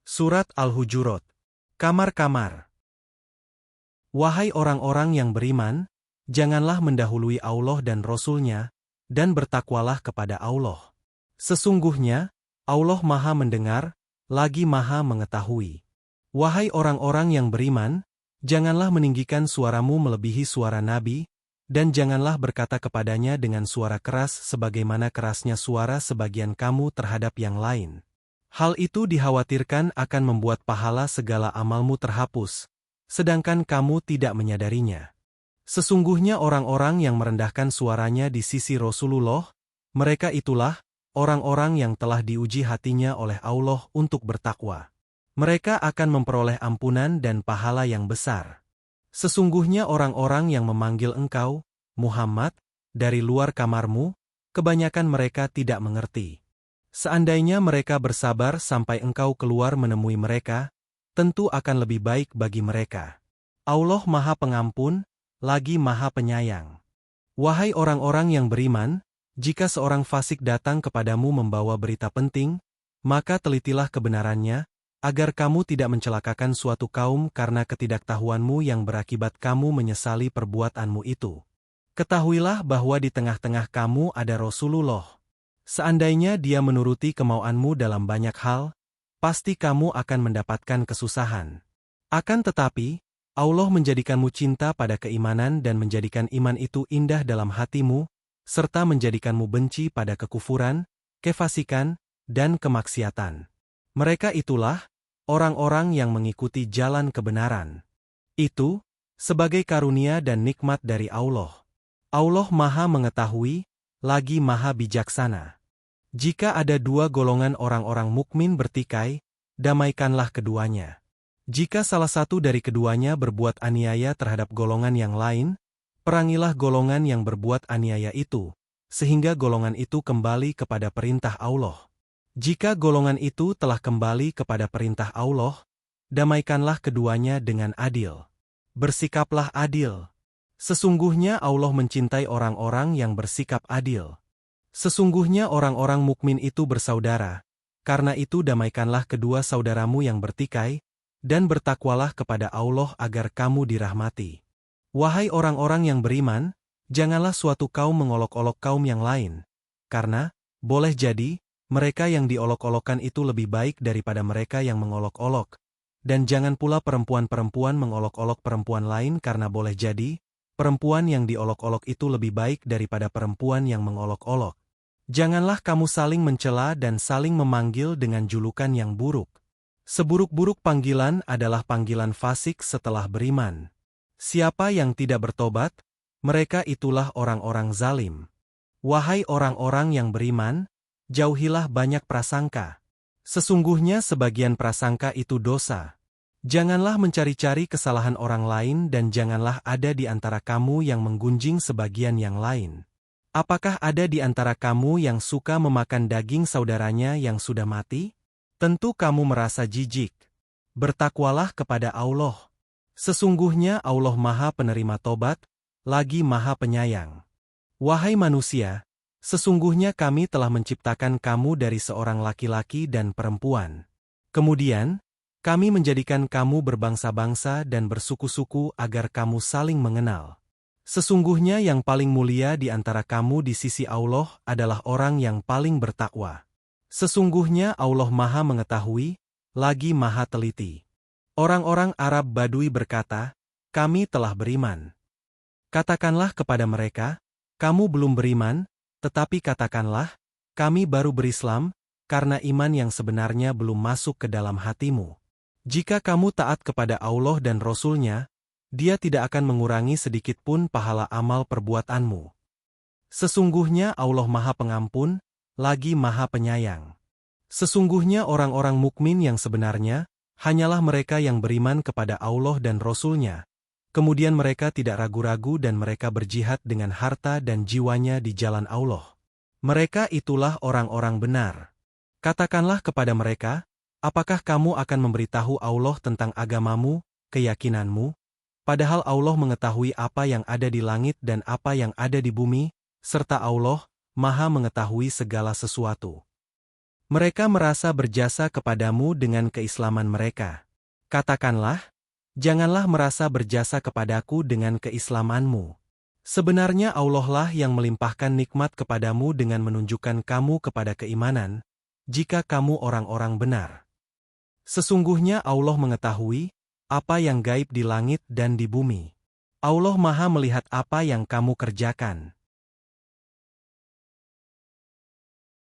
Surat Al-Hujurat. Kamar-kamar. Wahai orang-orang yang beriman, janganlah mendahului Allah dan Rasul-Nya, dan bertakwalah kepada Allah. Sesungguhnya, Allah Maha Mendengar, lagi Maha Mengetahui. Wahai orang-orang yang beriman, janganlah meninggikan suaramu melebihi suara Nabi, dan janganlah berkata kepadanya dengan suara keras sebagaimana kerasnya suara sebagian kamu terhadap yang lain. Hal itu dikhawatirkan akan membuat pahala segala amalmu terhapus, sedangkan kamu tidak menyadarinya. Sesungguhnya orang-orang yang merendahkan suaranya di sisi Rasulullah, mereka itulah orang-orang yang telah diuji hatinya oleh Allah untuk bertakwa. Mereka akan memperoleh ampunan dan pahala yang besar. Sesungguhnya orang-orang yang memanggil engkau, Muhammad, dari luar kamarmu, kebanyakan mereka tidak mengerti. Seandainya mereka bersabar sampai engkau keluar menemui mereka, tentu akan lebih baik bagi mereka. Allah Maha Pengampun, lagi Maha Penyayang. Wahai orang-orang yang beriman, jika seorang fasik datang kepadamu membawa berita penting, maka telitilah kebenarannya, agar kamu tidak mencelakakan suatu kaum karena ketidaktahuanmu yang berakibat kamu menyesali perbuatanmu itu. Ketahuilah bahwa di tengah-tengah kamu ada Rasulullah. Seandainya dia menuruti kemauanmu dalam banyak hal, pasti kamu akan mendapatkan kesusahan. Akan tetapi, Allah menjadikanmu cinta pada keimanan dan menjadikan iman itu indah dalam hatimu, serta menjadikanmu benci pada kekufuran, kefasikan, dan kemaksiatan. Mereka itulah orang-orang yang mengikuti jalan kebenaran. Itu sebagai karunia dan nikmat dari Allah. Allah Maha Mengetahui, lagi Maha Bijaksana. Jika ada dua golongan orang-orang mukmin bertikai, damaikanlah keduanya. Jika salah satu dari keduanya berbuat aniaya terhadap golongan yang lain, perangilah golongan yang berbuat aniaya itu, sehingga golongan itu kembali kepada perintah Allah. Jika golongan itu telah kembali kepada perintah Allah, damaikanlah keduanya dengan adil. Bersikaplah adil. Sesungguhnya Allah mencintai orang-orang yang bersikap adil. Sesungguhnya orang-orang mukmin itu bersaudara, karena itu damaikanlah kedua saudaramu yang bertikai, dan bertakwalah kepada Allah agar kamu dirahmati. Wahai orang-orang yang beriman, janganlah suatu kaum mengolok-olok kaum yang lain, karena, boleh jadi, mereka yang diolok-olokkan itu lebih baik daripada mereka yang mengolok-olok, dan jangan pula perempuan-perempuan mengolok-olok perempuan lain karena boleh jadi, perempuan yang diolok-olok itu lebih baik daripada perempuan yang mengolok-olok. Janganlah kamu saling mencela dan saling memanggil dengan julukan yang buruk. Seburuk-buruk panggilan adalah panggilan fasik setelah beriman. Siapa yang tidak bertobat, mereka itulah orang-orang zalim. Wahai orang-orang yang beriman, jauhilah banyak prasangka. Sesungguhnya sebagian prasangka itu dosa. Janganlah mencari-cari kesalahan orang lain dan janganlah ada di antara kamu yang menggunjing sebagian yang lain. Apakah ada di antara kamu yang suka memakan daging saudaranya yang sudah mati? Tentu kamu merasa jijik. Bertakwalah kepada Allah. Sesungguhnya Allah Maha Penerima Tobat, lagi Maha Penyayang. Wahai manusia, sesungguhnya kami telah menciptakan kamu dari seorang laki-laki dan perempuan. Kemudian, kami menjadikan kamu berbangsa-bangsa dan bersuku-suku agar kamu saling mengenal. Sesungguhnya yang paling mulia di antara kamu di sisi Allah adalah orang yang paling bertakwa. Sesungguhnya Allah Maha Mengetahui, lagi Maha Teliti. Orang-orang Arab Badui berkata, kami telah beriman. Katakanlah kepada mereka, kamu belum beriman, tetapi katakanlah, kami baru berislam, karena iman yang sebenarnya belum masuk ke dalam hatimu. Jika kamu taat kepada Allah dan Rasul-Nya, Dia tidak akan mengurangi sedikitpun pahala amal perbuatanmu. Sesungguhnya Allah Maha Pengampun, lagi Maha Penyayang. Sesungguhnya orang-orang mukmin yang sebenarnya, hanyalah mereka yang beriman kepada Allah dan Rasul-Nya. Kemudian mereka tidak ragu-ragu dan mereka berjihad dengan harta dan jiwanya di jalan Allah. Mereka itulah orang-orang benar. Katakanlah kepada mereka, apakah kamu akan memberitahu Allah tentang agamamu, keyakinanmu? Padahal Allah mengetahui apa yang ada di langit dan apa yang ada di bumi, serta Allah Maha Mengetahui segala sesuatu. Mereka merasa berjasa kepadamu dengan keislaman mereka. Katakanlah, janganlah merasa berjasa kepadaku dengan keislamanmu. Sebenarnya Allah lah yang melimpahkan nikmat kepadamu dengan menunjukkan kamu kepada keimanan, jika kamu orang-orang benar. Sesungguhnya Allah mengetahui apa yang gaib di langit dan di bumi. Allah Maha melihat apa yang kamu kerjakan.